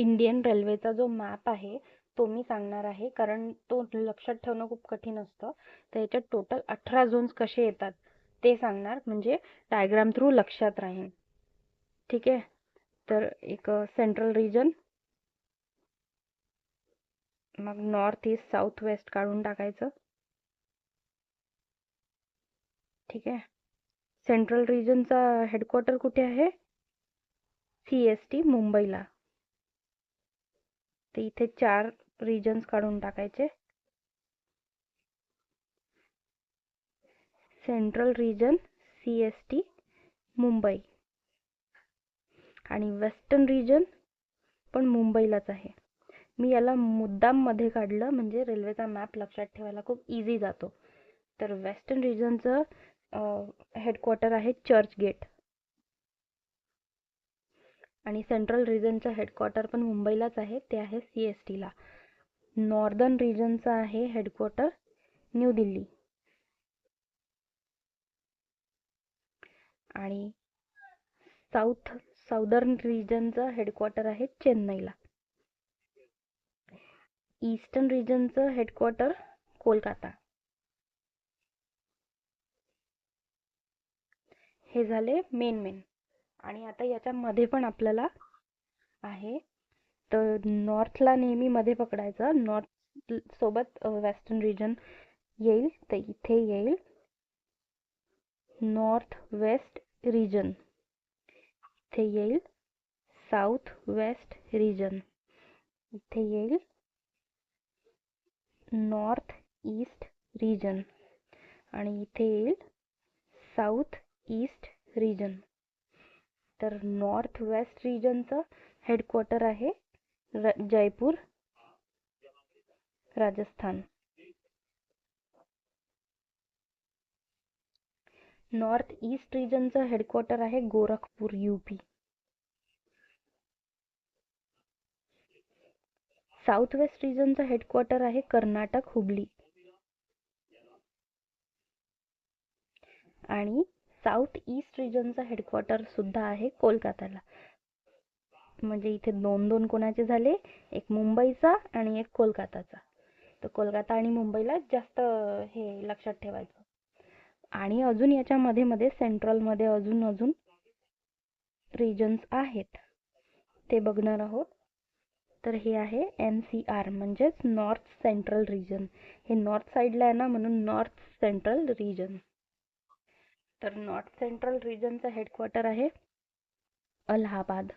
Indian रेल्वेचा जो map आहे तो मी सांगणार आहे, कारण तो लक्षात ठेवणं खूप कठीण असतं. तर याच्यात टोटल 18 झोन्स कसे येतात ते सांगणार, म्हणजे डायग्राम थ्रू लक्षात राहील. ठीक आहे. तर एक सेंट्रल रिजन, मग नॉर्थ ईस्ट साऊथ वेस्ट काढून टाकायचं. ठीक आहे. सेंट्रल रिजनचा हेडक्वार्टर कुठे आहे? CST मुंबईला. तर इथे 4 रिजन्स काढून टाकायचे. सेंट्रल रिजन CST मुंबई, आणि वेस्टर्न रिजन पण मुंबईलाच आहे. मी याला मुद्दाम मध्ये काढलं म्हणजे रेल्वेचा मॅप लक्षात ठेवायला खूप इझी जातो. तर वेस्टर्न रिजनचं हेडक्वार्टर आहे चर्चगेट, आणि सेंट्रल रिजनचं हेडक्वार्टर पण मुंबईलाच आहे, ते आहे CST ला. नॉर्दर्न रिजनचं आहे हेडक्वार्टर न्यू दिल्ली, आणि साऊदर्न रिजनचं हेडक्वार्टर आहे चेन्नईला. ईस्टर्न रिजनचं हेडक्वार्टर कोलकाता. हे झाले मेन. आणि आता याच्यामध्ये पण आपल्याला आहे, तर नॉर्थला नेहमी मध्ये पकडायचं. नॉर्थ सोबत वेस्टर्न रिजन येईल, तर इथे येईल नॉर्थ वेस्ट रिजन, इथे येईल साऊथ वेस्ट रिजन, इथे येईल नॉर्थ ईस्ट रिजन, आणि इथे येईल साऊथ ईस्ट रिजन. तर नॉर्थ वेस्ट रिजनचं हेडक्वार्टर आहे जयपूर, राजस्थान. नॉर्थ ईस्ट रिजनचं हेडक्वार्टर आहे गोरखपूर, UP. साऊथ वेस्ट रिजनचं हेडक्वार्टर आहे कर्नाटक, हुबली. आणि साऊथ ईस्ट रिजनचं हेडक्वार्टर सुद्धा आहे कोलकाताला. म्हणजे इथे 2 कोणाचे झाले, एक मुंबईचा आणि एक कोलकाताचा. तर कोलकाता आणि मुंबईला जास्त हे लक्षात ठेवायचं. आणि अजून याच्या मध्ये सेंट्रलमध्ये अजून रिजन्स आहेत, ते बघणार आहोत. तर हे आहे NCR, म्हणजेच नॉर्थ सेंट्रल रिजन. हे नॉर्थ साईडला आहे ना, म्हणून नॉर्थ सेंट्रल रिजन. तर नॉर्थ सेंट्रल रिजनचं हेडक्वार्टर आहे अलाहाबाद.